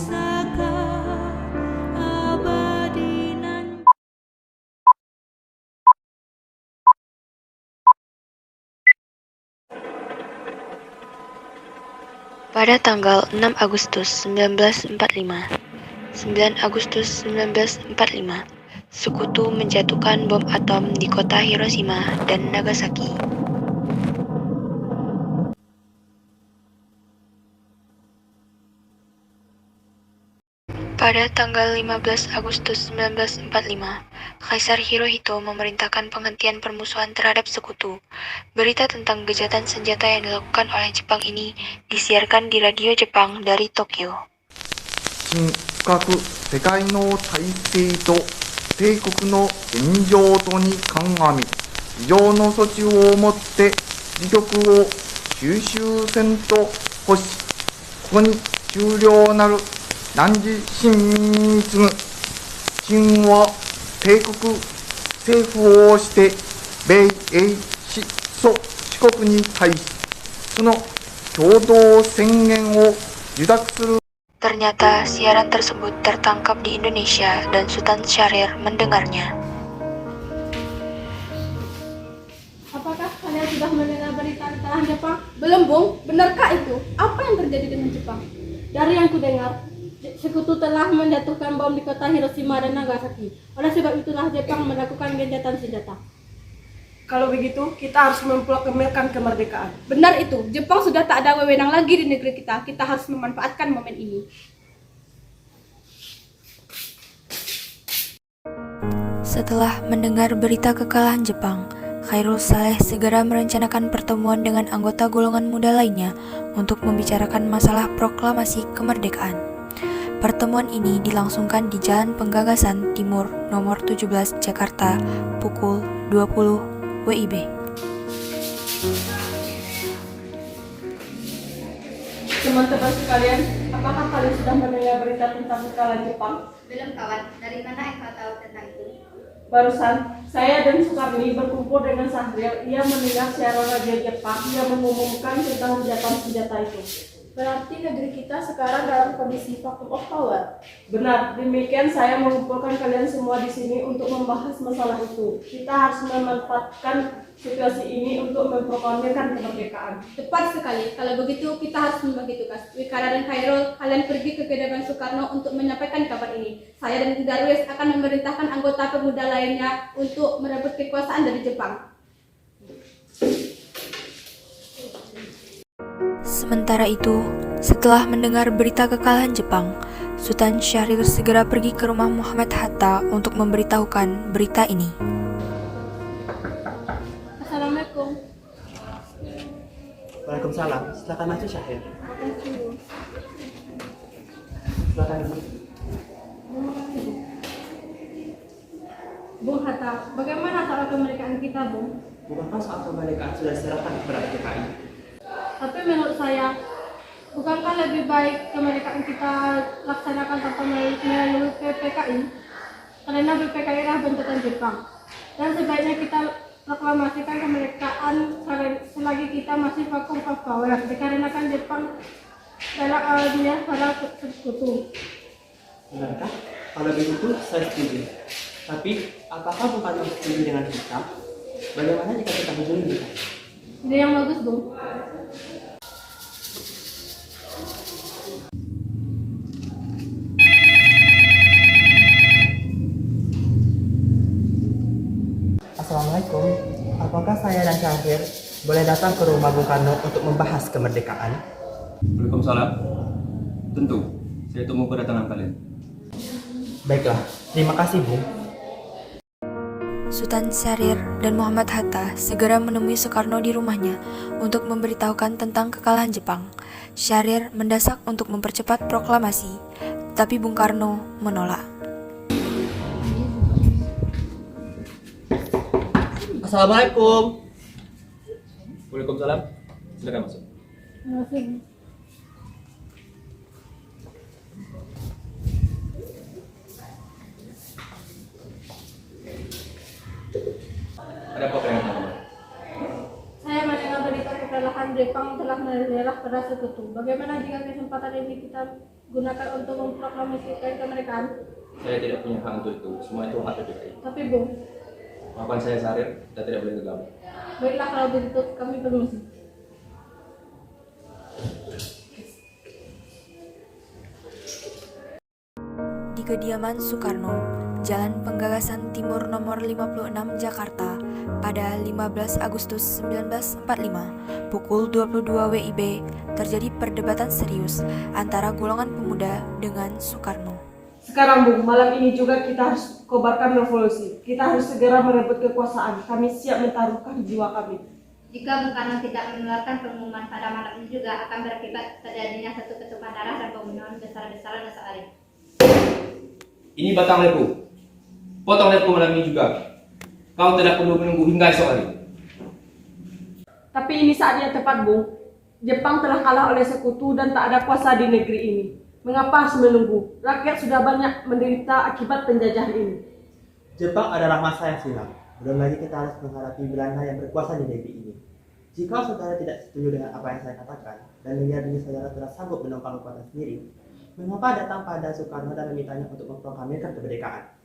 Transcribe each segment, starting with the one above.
pusaka abadi nan. Pada tanggal 6 Agustus 1945, 9 Agustus 1945, Sekutu menjatuhkan bom atom di kota Hiroshima dan Nagasaki. Pada tanggal 15 Agustus 1945, Kaisar Hirohito memerintahkan penghentian permusuhan terhadap Sekutu. Berita tentang gencatan senjata yang dilakukan oleh Jepang ini disiarkan di radio Jepang dari Tokyo. 深刻世界の体制と帝国の現状とに鑑み、以上の措置をもって自局を収集せんと欲し、ここに終了なる汝臣民に次ぐ秦は帝国政府をして米英四蘇四国に対しその共同宣言を受諾する。 Ternyata siaran tersebut tertangkap di Indonesia dan Sultan Syahrir mendengarnya. Apakah kalian sudah mendengar berita kekalahan Jepang? Belum, Bung. Benarkah itu? Apa yang terjadi dengan Jepang? Dari yang kudengar, Sekutu telah menjatuhkan bom di kota Hiroshima dan Nagasaki. Oleh sebab itulah Jepang melakukan gencatan senjata. Kalau begitu, kita harus memproklamirkan kemerdekaan. Benar itu. Jepang sudah tak ada wewenang lagi di negeri kita. Kita harus memanfaatkan momen ini. Setelah mendengar berita kekalahan Jepang, Khairul Saleh segera merencanakan pertemuan dengan anggota golongan muda lainnya untuk membicarakan masalah proklamasi kemerdekaan. Pertemuan ini dilangsungkan di Jalan Penggagasan Timur nomor 17 Jakarta pukul 20 WIB. Teman-teman sekalian, apakah kalian sudah mendengar berita tentang kekalahan Jepang? Belum kawan, dari mana Eva tahu tentang itu? Barusan, saya dan Sukarni berkumpul dengan Sahril. Ia mendengar siaran radio Jepang yang mengumumkan tentang gencatan senjata itu. Berarti negeri kita sekarang dalam kondisi vacuum of power. Benar, demikian saya mengumpulkan kalian semua di sini untuk membahas masalah itu. Kita harus memanfaatkan situasi ini untuk memproklamirkan kemerdekaan. Tepat sekali. Kalau begitu, kita harus membagi tugas. Wikara dan Khairul, kalian pergi ke kediaman Soekarno untuk menyampaikan kabar ini. Saya dan Darwis akan memerintahkan anggota pemuda lainnya untuk merebut kekuasaan dari Jepang. Sementara itu, setelah mendengar berita kekalahan Jepang, Sultan Syahrir segera pergi ke rumah Muhammad Hatta untuk memberitahukan berita ini. Assalamualaikum. Waalaikumsalam. Silakan masuk Syahrir. Silakan. Bung Hatta, bagaimana soal kemerdekaan kita, Bung? Bukankah soal kemerdekaan sudah diserahkan kepada PKI? Tapi menurut saya, bukankah lebih baik kemerdekaan kita laksanakan tanpa melalui PPKI? Karena PPKI adalah bentukan Jepang. Dan sebaiknya kita proklamasikan kemerdekaan selagi kita masih vacuum of power. Dikarenakan Jepang adalah dunia para sekutu. Benarkah? Kalau begitu, saya setuju. Tapi, apakah bukan setuju dengan kita? Bagaimana jika kita hubungi mereka? Ide yang bagus, Bung. Assalamualaikum. Apakah saya dan Syahrir boleh datang ke rumah Bung Karno untuk membahas kemerdekaan? Waalaikumsalam. Tentu, saya tunggu kedatangan kalian. Baiklah, terima kasih Bung. Sultan Syahrir dan Muhammad Hatta segera menemui Soekarno di rumahnya untuk memberitahukan tentang kekalahan Jepang. Syahrir mendesak untuk mempercepat proklamasi, tapi Bung Karno menolak. Assalamualaikum. Waalaikumsalam. Silakan masuk. Terima kasih. Ada apa dengan teman-teman? Saya mendengar berita kekalahan Jepang Jepang telah menyerah pada sekutu. Bagaimana jika kesempatan ini kita gunakan untuk memproklamasikan kemerdekaan? Saya tidak punya hak untuk itu. Semua itu hak PPKI. Tapi Bung, Maafkan saya Sarir, kita tidak boleh gegabah. baiklah kalau begitu kami permisi. Di kediaman Soekarno, Jalan Penggagasan Timur nomor 56 Jakarta, pada 15 Agustus 1945, pukul 22 WIB, terjadi perdebatan serius antara golongan pemuda dengan Soekarno. Sekarang Bung, malam ini juga kita harus kobarkan revolusi. Kita harus segera merebut kekuasaan. Kami siap mentaruhkan jiwa kami. Jika Bung Karno tidak menularkan pengumuman pada malam ini juga akan berakibat terjadinya satu ketupat darah dan pembunuhan besar-besaran esok hari. Ini batang lepu. Potong lepu malam ini juga. Kau tidak perlu menunggu hingga esok hari. Tapi ini saat yang tepat, Bung. Jepang telah kalah oleh sekutu dan tak ada kuasa di negeri ini. Mengapa harus menunggu? Rakyat sudah banyak menderita akibat penjajahan ini. Jepang adalah masa yang silam. Belum lagi kita harus menghadapi Belanda yang berkuasa di negeri ini. Jika saudara tidak setuju dengan apa yang saya katakan, dan melihat diri saudara telah sanggup menopang kekuatan sendiri, mengapa datang pada Soekarno dan memintanya untuk memproklamirkan kemerdekaan?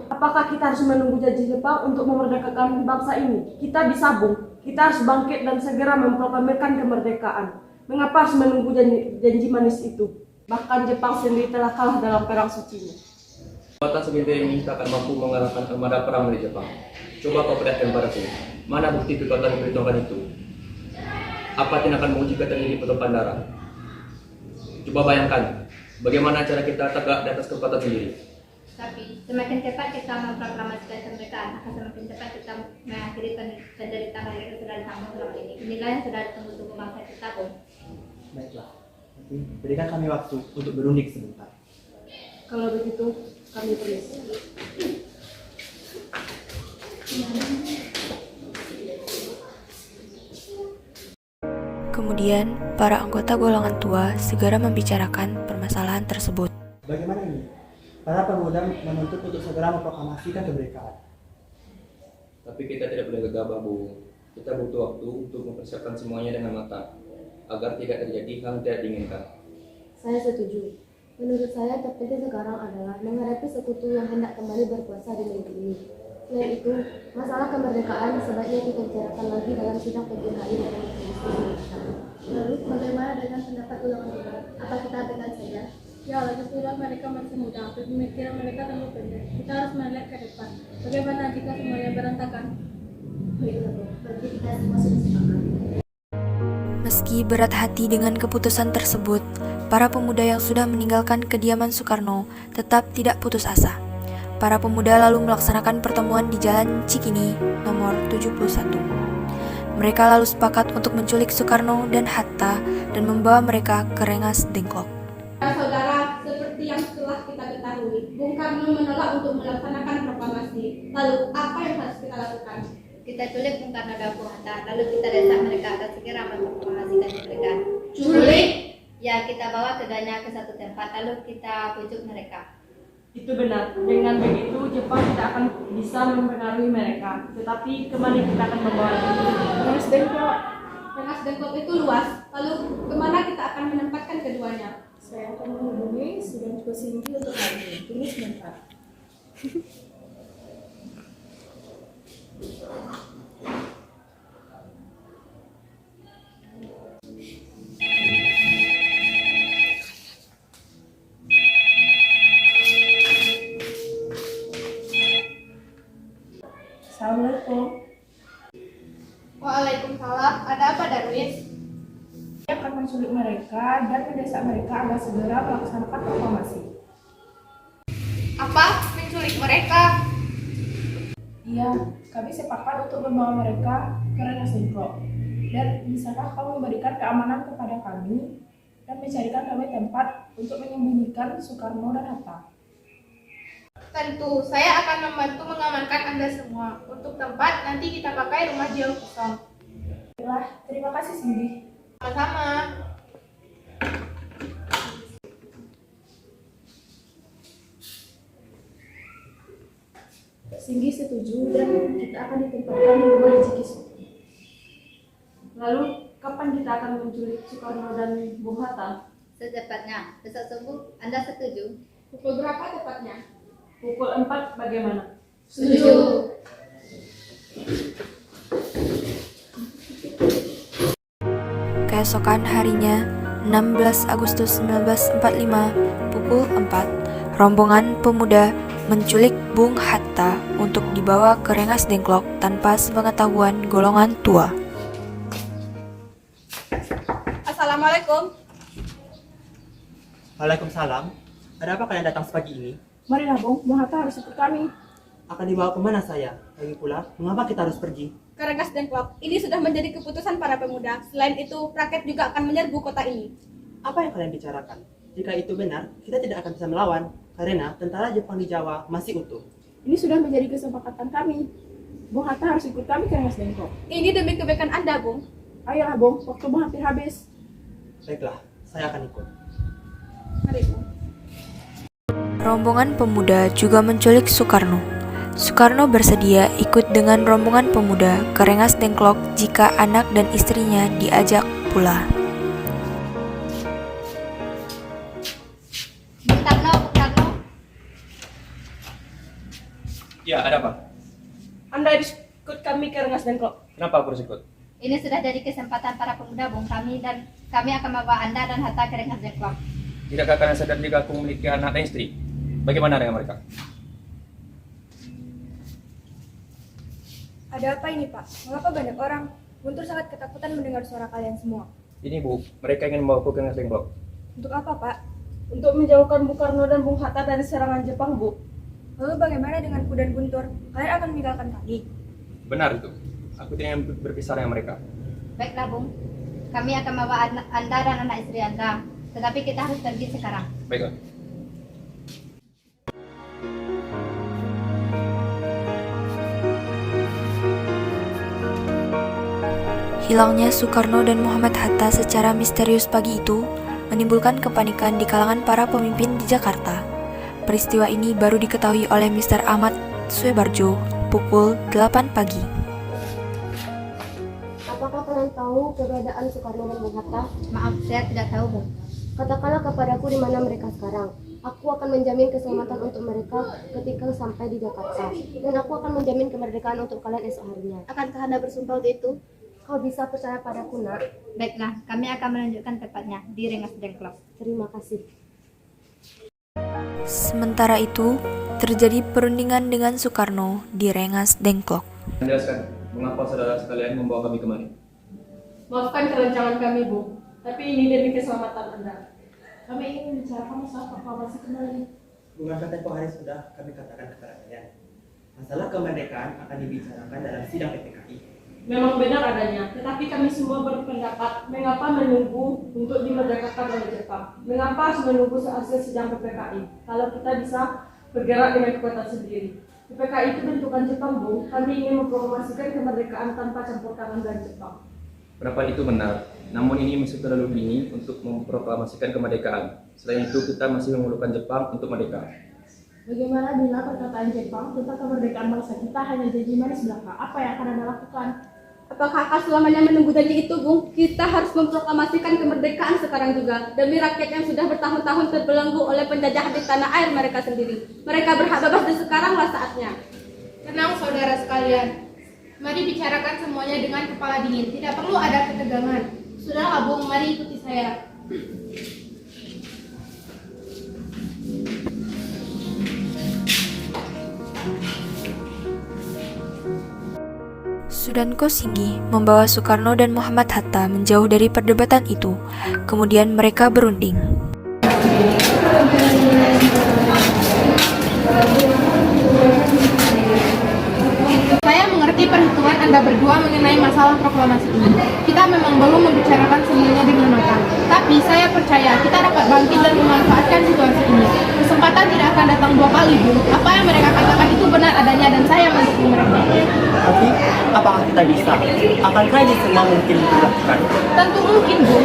Apakah kita harus menunggu janji Jepang untuk memerdekakan bangsa ini? Kita bisa, Bung. Kita harus bangkit dan segera memproklamirkan kemerdekaan. Mengapa harus menunggu janji manis itu? Bahkan Jepang sendiri telah kalah dalam perang sucinya. Kekuatan segelintir ini tak akan mampu mengalahkan armada perang milik Jepang. Coba kau perlihatkan padaku, mana bukti kekuatan yang diperhitungkan itu? Apa tindakanmu jika terjadi pertumpahan darah? Coba bayangkan, bagaimana cara kita tegak di atas kekuatan sendiri. Tapi semakin cepat kita memproklamasikan kemerdekaan, akan semakin cepat kita mengakhiri penderitaan yang sudah ditanggung selama ini. Inilah yang sudah ditunggu-tunggu bangsa kita, Bung. Baiklah, nanti berikan kami waktu untuk berunding sebentar. Kalau begitu, kami permisi. Kemudian, para anggota golongan tua segera membicarakan permasalahan tersebut. Bagaimana ini? Para pemuda menuntut untuk segera memproklamasikan kemerdekaan. Tapi kita tidak boleh gegabah, Bu. Kita butuh waktu untuk mempersiapkan semuanya dengan matang, agar tidak terjadi hal yang tidak diinginkan. Saya setuju. Menurut saya terpenting sekarang adalah menghadapi sekutu yang hendak kembali berkuasa di negeri ini. Selain itu, masalah kemerdekaan sebaiknya kita bicarakan lagi dalam sidang PPKI dan diskusi. Lalu, bagaimana dengan pendapat golongan muda? Apa kita abaikan saja? Ya, lagi pula mereka masih muda, pemikiran mereka terlalu pendek. Kita harus melihat ke depan. Bagaimana jika semuanya berantakan? Baiklah, berarti kita semua sudah sepakat. Meski berat hati dengan keputusan tersebut, para pemuda yang sudah meninggalkan kediaman Soekarno tetap tidak putus asa. Para pemuda lalu melaksanakan pertemuan di Jalan Cikini nomor 71. Mereka lalu sepakat untuk menculik Soekarno dan Hatta dan membawa mereka ke Rengas Dengklok. Saudara, seperti yang telah kita ketahui, Bung Karno menolak untuk melaksanakan proklamasi. Lalu, apa yang harus kita lakukan? Kita culik Bung Karno dan Bung Hatta, lalu kita desak mereka agar segera memproklamasikan kemerdekaan. Culik? Ya, kita bawa keduanya ke satu tempat, lalu kita pujuk mereka. Itu benar. Dengan begitu, Jepang tidak akan bisa mempengaruhi mereka. Tetapi kemana kita akan membawa? Rengas Dengklok itu luas. Lalu, kemana kita akan menempatkan keduanya? Saya akan menghubungi Sudan Singgi untuk hal ini. Tunggu sebentar. Assalamualaikum. Waalaikumsalam. Ada apa, Darwis? Saya akan menculik mereka dan mendesak mereka agar segera melaksanakan proklamasi. Apa? Menculik mereka? Iya, kami sepakat untuk membawa mereka ke Rengas Dengklok. Dan bisakah kamu memberikan keamanan kepada kami dan mencarikan kami tempat untuk menyembunyikan Soekarno dan Hatta? Tentu, saya akan membantu mengamankan Anda semua. Untuk tempat, nanti kita pakai rumah jauh kosong. Baiklah, terima kasih Cindy. Sama-sama. Singgi setuju dan kita akan ditempatkan di rumah Cikis. Lalu kapan kita akan menculik Soekarno dan Bung Hatta? Secepatnya. Besok subuh, Anda setuju? Pukul berapa tepatnya? Pukul 4 bagaimana? Setuju. Keesokan harinya, 16 Agustus 1945, pukul 4, rombongan pemuda menculik Bung Hatta untuk dibawa ke Rengas Dengklok tanpa sepengetahuan golongan tua. Assalamualaikum. Waalaikumsalam. Ada apa kalian datang sepagi ini? Marilah Bung Hatta harus ikut kami. Akan dibawa kemana saya? Lagi pula, mengapa kita harus pergi? Ke Rengas Dengklok. Ini sudah menjadi keputusan para pemuda. Selain itu, rakyat juga akan menyerbu kota ini. Apa yang kalian bicarakan? Jika itu benar, kita tidak akan bisa melawan, karena tentara Jepang di Jawa masih utuh. Ini sudah menjadi kesepakatan kami. Bung Hatta harus ikut kami ke Rengas Dengklok. Ini demi kebaikan Anda, Bung. Ayolah Bung, waktu hampir habis. Baiklah, saya akan ikut. Mari, Bung. Rombongan pemuda juga menculik Soekarno. Soekarno bersedia ikut dengan rombongan pemuda ke Rengas Dengklok jika anak dan istrinya diajak pula. Bung Karno. Ya, ada apa? Anda ikut kami ke Rengas Dengklok. Kenapa aku harus ikut? Ini sudah jadi kesempatan para pemuda, Bung. Kami akan membawa Anda dan Hatta ke Rengas Dengklok. Tidakkah kalian sadar jika aku memiliki anak dan istri? Bagaimana dengan mereka? Ada apa ini, Pak? Mengapa banyak orang? Guntur sangat ketakutan mendengar suara kalian semua. Ini Bu, mereka ingin membawaku ke Rengas Dengklok. Untuk apa, Pak? Untuk menjauhkan Bung Karno dan Bung Hatta dari serangan Jepang, Bu. Lalu bagaimana dengan Ku dan Guntur? Kalian akan meninggalkan kami? Benar itu. Aku tidak ingin berpisah dengan mereka. Baiklah, Bung. Kami akan membawa Anda dan anak istri Anda. Tetapi kita harus pergi sekarang. Baiklah. Hilangnya Soekarno dan Muhammad Hatta secara misterius pagi itu menimbulkan kepanikan di kalangan para pemimpin di Jakarta. Peristiwa ini baru diketahui oleh Mr. Ahmad Suebarjo pukul 8 pagi. Apakah kalian tahu keberadaan Soekarno dan Bung Hatta? Maaf, saya tidak tahu, Bung. Katakanlah kepadaku di mana mereka sekarang. Aku akan menjamin keselamatan untuk mereka ketika sampai di Jakarta. Dan aku akan menjamin kemerdekaan untuk kalian esok harinya. Akankah Anda bersumpah untuk itu? Kau bisa percaya padaku, nak? Baiklah, kami akan menunjukkan tepatnya di Rengas Dengklok. Terima kasih. Sementara itu, terjadi perundingan dengan Soekarno di Rengas Dengklok. Jelaskan, mengapa saudara sekalian membawa kami kemari? Maafkan kerancangan kami, Bu. Tapi ini demi keselamatan Anda. Kami ingin membicarakan masalah proklamasi kembali. Bukankah tempoh hari sudah kami katakan kepada kalian? Masalah kemerdekaan akan dibicarakan dalam sidang PPKI. Memang benar adanya, tetapi kami semua berpendapat mengapa menunggu untuk dimerdekakan oleh Jepang? Mengapa harus menunggu hasil sidang PPKI? Kalau kita bisa bergerak dengan kekuatan sendiri. PPKI itu bentukan Jepang, Bu. Kami ingin memproklamasikan kemerdekaan tanpa campur tangan dari Jepang. Pendapat itu benar, namun ini masih terlalu dini untuk memproklamasikan kemerdekaan. Selain itu, kita masih memerlukan Jepang untuk merdeka. Bagaimana bila perkataan Jepang tentang kemerdekaan bangsa kita hanya janji manis belaka? Apa yang akan Anda lakukan? Apakah akan selamanya menunggu janji itu, Bung? Kita harus memproklamasikan kemerdekaan sekarang juga. Demi rakyat yang sudah bertahun-tahun terbelenggu oleh penjajahan di tanah air mereka sendiri. Mereka berhak bebas dan sekaranglah saatnya. Tenang, saudara sekalian. Mari bicarakan semuanya dengan kepala dingin. Tidak perlu ada ketegangan. Sudahlah, Bung. Mari ikuti saya. Sudanko Singgi membawa Soekarno dan Muhammad Hatta menjauh dari perdebatan itu. Kemudian mereka berunding. Saya mengerti perhitungan Anda berdua mengenai masalah proklamasi ini. Kita memang belum membicarakan semuanya dengan matang. Tapi saya percaya kita dapat bangkit dan memanfaatkan situasi ini. Kesempatan tidak akan datang dua kali, Bu. Apa yang mereka katakan itu benar adanya dan saya mendukung mereka. Tapi, apakah kita bisa? Akankah ini semua mungkin dilakukan? Tentu mungkin, Bu.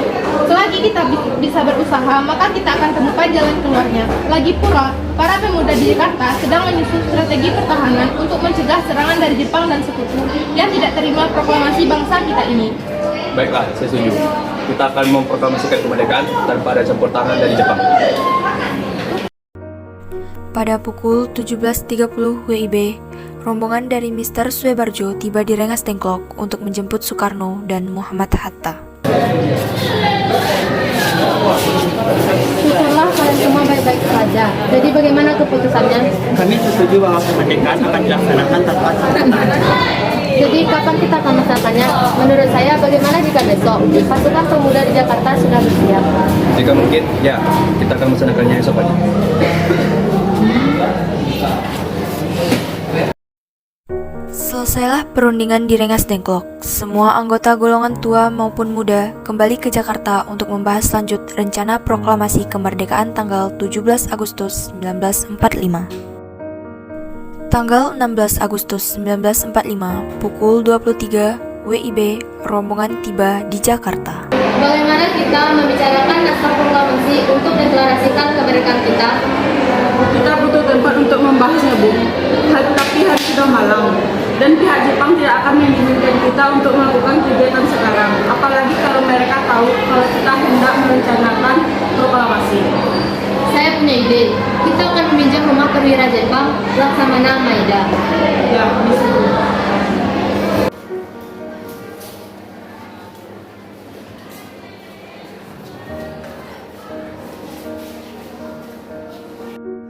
Selagi kita bisa berusaha, maka kita akan temukan jalan keluarnya. Lagi pula, para pemuda di Jakarta sedang menyusun strategi pertahanan untuk mencegah serangan dari Jepang dan sekutu yang tidak terima proklamasi bangsa kita ini. Baiklah, saya setuju. Kita akan memproklamasikan kemerdekaan tanpa ada campur tangan dari Jepang. Pada pukul 17.30 WIB, rombongan dari Mr. Suebarjo tiba di Rengas Dengklok untuk menjemput Soekarno dan Muhammad Hatta. Syukurlah kalian semua baik-baik saja. Jadi bagaimana keputusannya? Kami setuju bahwa kemerdekaan akan dilaksanakan tanpa campur tangan. Jadi kapan kita akan melaksanakannya? Menurut saya bagaimana jika besok? Pasukan pemuda di Jakarta sudah bersiap. Jika mungkin, ya, kita akan melaksanakannya esok pagi. Selesailah perundingan di Rengas Dengklok. Semua anggota golongan tua maupun muda kembali ke Jakarta untuk membahas lanjut rencana proklamasi kemerdekaan tanggal 17 Agustus 1945. Tanggal 16 Agustus 1945, pukul 23 WIB, rombongan tiba di Jakarta. Bagaimana kita membicarakan naskah proklamasi untuk deklarasikan kemerdekaan kita? Kita butuh tempat untuk membahasnya, Bu. Tapi hari sudah malam, dan pihak Jepang tidak akan mengizinkan kita untuk melakukan kegiatan sekarang. Apalagi kalau mereka tahu kalau kita hendak merencanakan proklamasi. Saya punya ide. Kita akan meminjam rumah perwira Jepang, Laksamana Maeda. Ya, bisa.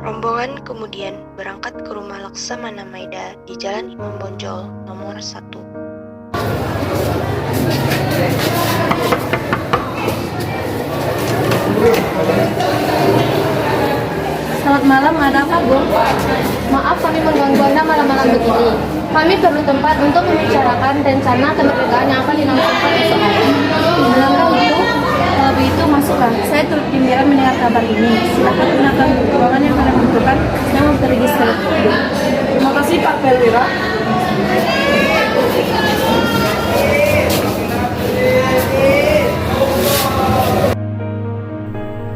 Rombongan kemudian berangkat ke rumah Laksamana Maeda di Jalan Imam Bonjol nomor 1. Selamat malam, ada apa, Bu? Maaf kami mengganggu Anda malam-malam begini. Kami perlu tempat untuk membicarakan rencana kemerdekaan yang akan dilangsungkan esok hari. Dalam itu, kalau begitu masuklah. Saya turut gembira mendengar kabar ini. Silakan gunakan ruangan yang kalian butuhkan yang terregister. Terima kasih, Pak Perwira.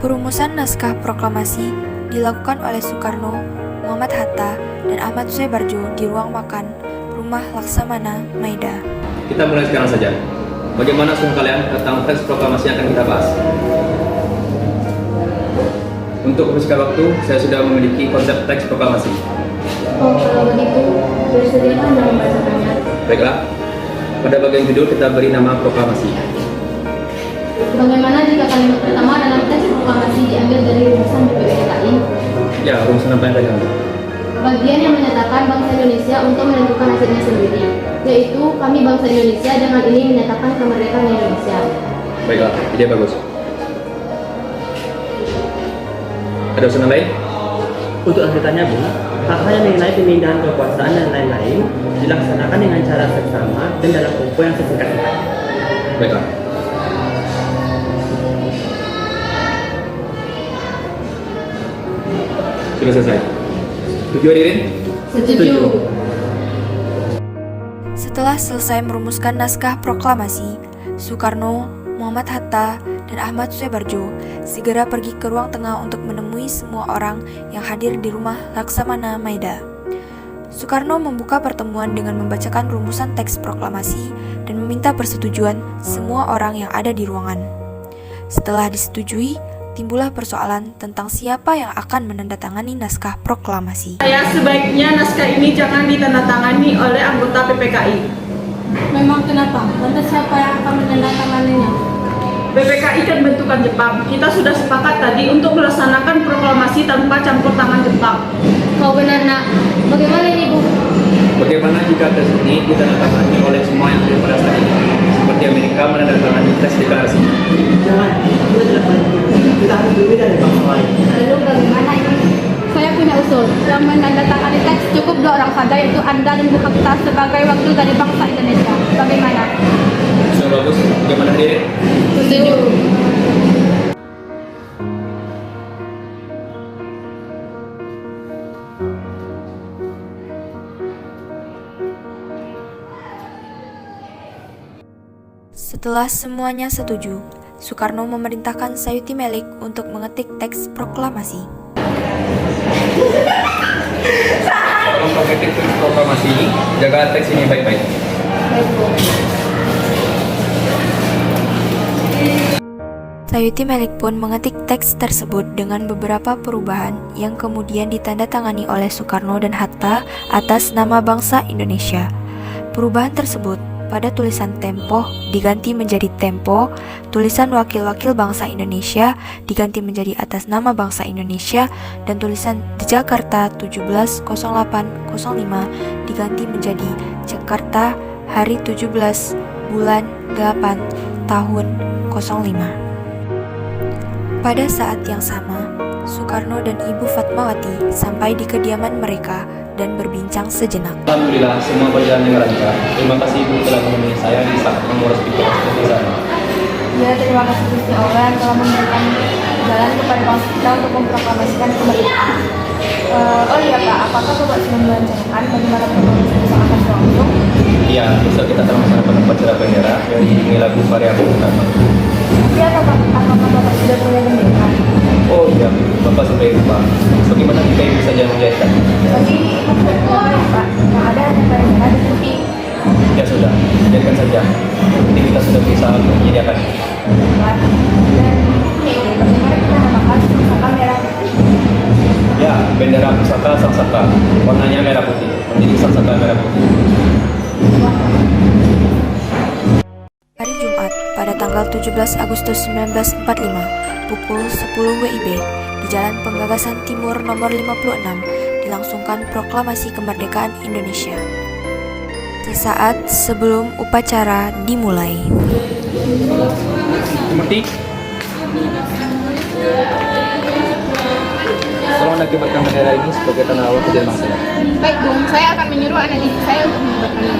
Perumusan naskah proklamasi dilakukan oleh Soekarno, Muhammad Hatta, dan Ahmad Suebarjo di ruang makan rumah Laksamana Maeda. Kita mulai sekarang saja. Bagaimana usulan kalian tentang teks proklamasi yang akan kita bahas? Untuk mempersingkat waktu, saya sudah memiliki konsep teks proklamasi. Oh, kalau begitu, bersediakah Anda membacakannya? Baiklah, pada bagian judul kita beri nama proklamasi. Bagaimana jika kalimat pertama dalam teks proklamasi diambil dari rumusan BPPKI? Ya, rumusan apa yang tadi ambil? Bagian yang menyatakan bangsa Indonesia untuk menentukan nasibnya sendiri, yaitu kami bangsa Indonesia dengan ini menyatakan kemerdekaan Indonesia. Baiklah, ide bagus. Ada usulan lain? Untuk lanjutannya, Bu, hal-hal yang mengenai pemindahan kekuasaan dan lain-lain dilaksanakan dengan cara seksama dan dalam tempo yang sesingkat-singkatnya. Baiklah. Sudah selesai. Setuju, hadirin? Setuju. Setelah selesai merumuskan naskah proklamasi, Soekarno, Muhammad Hatta, dan Ahmad Suebarjo segera pergi ke ruang tengah untuk menemui semua orang yang hadir di rumah Laksamana Maeda. Soekarno membuka pertemuan dengan membacakan rumusan teks proklamasi dan meminta persetujuan semua orang yang ada di ruangan. Setelah disetujui, timbullah persoalan tentang siapa yang akan menandatangani naskah proklamasi. Sebaiknya naskah ini jangan ditandatangani oleh anggota PPKI. Memang kenapa? Lantas siapa yang akan menandatanganinya? PPKI kan bentukan Jepang. Kita sudah sepakat tadi untuk melaksanakan proklamasi tanpa campur tangan Jepang. Kau benar, Nak. Bagaimana ini, Bu? Bagaimana jika teks ini ditandatangani oleh semua yang hadir pada saat ini? Seperti Amerika menandatangani teks deklarasi. Jangan, itu adalah kita harus berbeda dari bangsa lain. Lalu bagaimana ini? Saya punya usul. Yang menandatangani teks cukup 2 orang saja, yaitu Anda dan Bu Kapita sebagai wakil dari bangsa Indonesia. Bagaimana? Sudah bagus. Bagaimana, hadirin? Setuju. Setelah semuanya setuju, Soekarno memerintahkan Sayuti Melik untuk mengetik teks proklamasi. Tolong kau ketik teks proklamasi ini, jaga teks ini baik-baik. Baik, Bu. Sayuti Melik pun mengetik teks tersebut dengan beberapa perubahan yang kemudian ditandatangani oleh Soekarno dan Hatta atas nama bangsa Indonesia. Perubahan tersebut pada tulisan Tempo diganti menjadi Tempo, tulisan Wakil-Wakil Bangsa Indonesia diganti menjadi atas nama bangsa Indonesia, dan tulisan The Jakarta 170805 diganti menjadi Jakarta hari 17 bulan 8 tahun 05. Pada saat yang sama, Soekarno dan Ibu Fatmawati sampai di kediaman mereka dan berbincang sejenak. Alhamdulillah, semua berjalan dengan lancar. Terima kasih Ibu telah menemani saya di saat mengurus pikiran seperti sana. Ya, terima kasih Gusti Allah yang telah memberikan jalan kepada bangsa kita untuk memproklamasikan kemerdekaan. Oh iya Pak, apakah Bapak sudah merencanakan bagaimana proklamasi besok akan berlangsung? Iya, besok kita akan melaksanakan upacara bendera yang diiringi lagu Karya Bung Karno. Ya, apakah Bapak sudah punya bendera? Oh iya, Bapak sudah lupa. Bagaimana jika Ibu saja yang menjahitkan? Bagi Ibu sudah punya Pak, yang ada hanya bendera di putih. Ya sudah, jadikan saja. Nanti kita sudah berusaha untuk menyediakan. Dan bagaimana kita namakan pusaka merah putih? Ya, bendera pusaka Sangsaka. Warnanya merah putih. Menjadi Sangsaka merah putih. Hari Jumat pada tanggal 17 Agustus 1945 pukul 10 WIB di Jalan Penggagasan Timur nomor 56 dilangsungkan proklamasi kemerdekaan Indonesia. Sesaat sebelum upacara dimulai. Murti, tolong akibatkan bendera ini sebagai tanda awal kejadian bangsa. Baik Bung, saya akan menyuruh anak didik saya untuk mengibarkannya.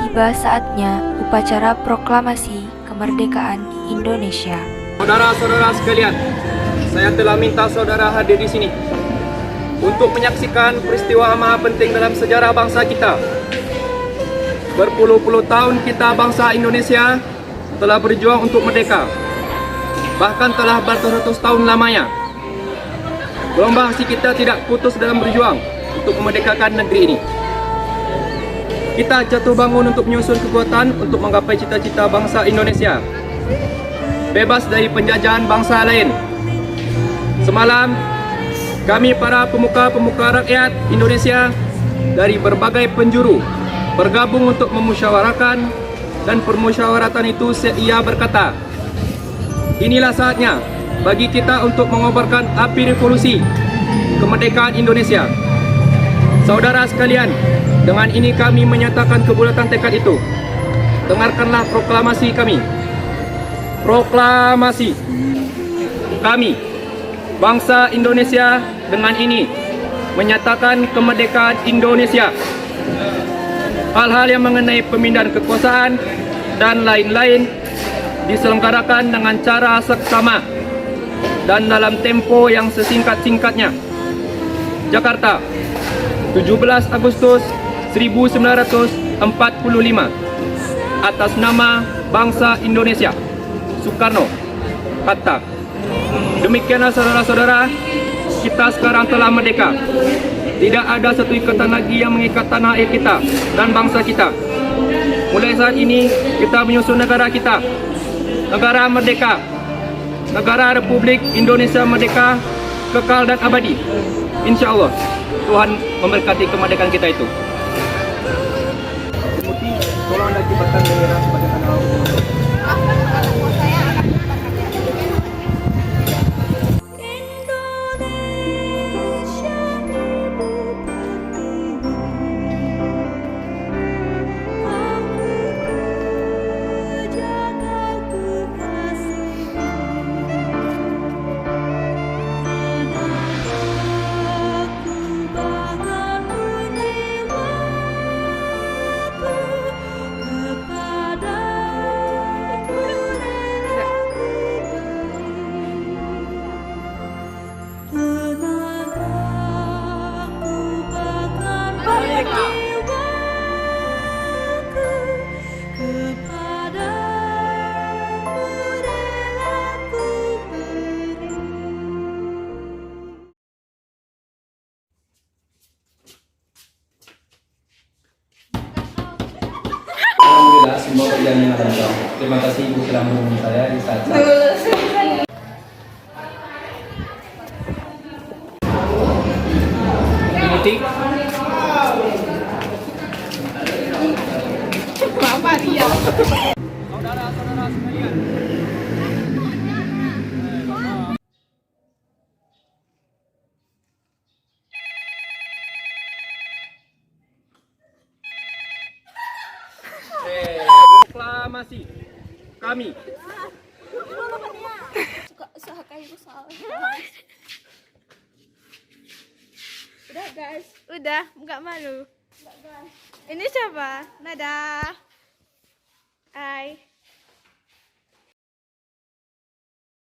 Tiba saatnya upacara proklamasi kemerdekaan Indonesia. Saudara-saudara sekalian, saya telah minta saudara hadir di sini untuk menyaksikan peristiwa maha penting dalam sejarah bangsa kita. Berpuluh-puluh tahun kita bangsa Indonesia telah berjuang untuk merdeka. Bahkan telah beratus-ratus tahun lamanya. Gelombang si kita tidak putus dalam berjuang untuk memerdekakan negeri ini. Kita jatuh bangun untuk menyusun kekuatan untuk menggapai cita-cita bangsa Indonesia. Bebas dari penjajahan bangsa lain. Semalam, kami para pemuka-pemuka rakyat Indonesia dari berbagai penjuru bergabung untuk memusyawarahkan, dan permusyawaratan itu ia berkata, inilah saatnya bagi kita untuk mengobarkan api revolusi kemerdekaan Indonesia. Saudara sekalian, dengan ini kami menyatakan kebulatan tekad itu. Dengarkanlah proklamasi kami. Proklamasi. Kami, bangsa Indonesia, dengan ini menyatakan kemerdekaan Indonesia. Hal-hal yang mengenai pemindahan kekuasaan dan lain-lain diselenggarakan dengan cara seksama dan dalam tempo yang sesingkat-singkatnya. Jakarta, 17 Agustus 1945. Atas nama bangsa Indonesia. Soekarno, Hatta. Demikianlah saudara-saudara, kita sekarang telah merdeka. Tidak ada satu ikatan lagi yang mengikat tanah air kita dan bangsa kita. Mulai saat ini, kita menyusun negara kita. Negara merdeka. Negara Republik Indonesia merdeka, kekal dan abadi. Insya Allah, Tuhan memberkati kemerdekaan kita itu. Murti, tolong akibatkan bendera sebagai tanda awal. Alhamdulillah, semua berjalan dengan lancar. Terima kasih Ibu telah menemani saya di saat Mengerti? Mama dia. Saudara-saudara sekalian. Proklamasi kami. Udah guys. Udah, nggak malu. Ini siapa? Nada. Hai.